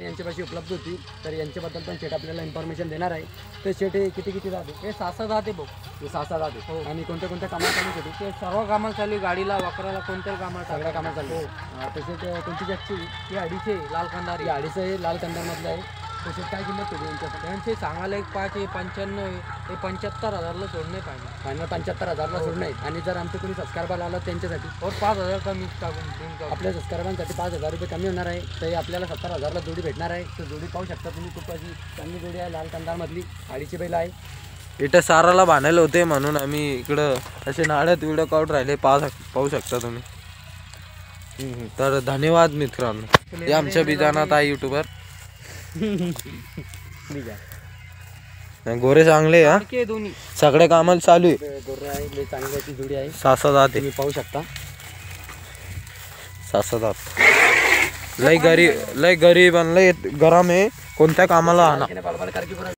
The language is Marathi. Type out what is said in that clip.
यांच्यापाशी उपलब्ध होती, तर यांच्याबद्दल पण शेट आपल्याला इन्फॉर्मेशन देणार आहे. ते शेट हे किती जाते? हे 6-6 जाते भाऊ. हे 6-6 जाते. हो. आणि कोणत्या कामाला चालू होती? ते सर्व कामाला चालू, गाडीला वाकराला कोणत्याही कामाला सगळ्या कामाला चालू. हो. तसेच कोणती जातची? ही 250 लाल कंदारी. ही 250 आहे, लाल कंदारमधलं आहे. तसेच काय किंमत होती यांच्यासाठी? त्यांचे सांगायला 1.5 आहे, 95 हे 75,000ला सोडणे पाहिजे. फायनल 75,000ला सोडणं आहे. आणि जर आमचं कोणी सबस्क्रायबर आलं त्यांच्यासाठी और 5,000 कमी टाकून देऊन टाकू. आपल्या सबस्क्रायबरांसाठी 5,000 रुपये कमी होणार आहे. तर आपल्याला 70,000ला जोडी भेटणार आहे. तर जोडी पाहू शकता तुम्ही, खूप अशी चांगली जोडी आहे. लाल कंदारमधली 250 बैल आहे. इथं साराला बांधायला होते म्हणून आम्ही इकडं असे नाड्यात व्हिडिओ काढून राहिले. पाहू शकता तुम्ही. तर धन्यवाद मित्रांनो. हे आमच्या बिजानात आहे युट्यूबर. गोरे चांगले हा, के दोन्ही सगळे कामाला चालू आहे. गोरे आहे, लई चांगली अशी जोडी आहे. 6-6 जाते. तुम्ही पाहू शकता. 6-6 जात. लय गरीब आणि लय गरम आहे. कोणत्या कामाला आणा.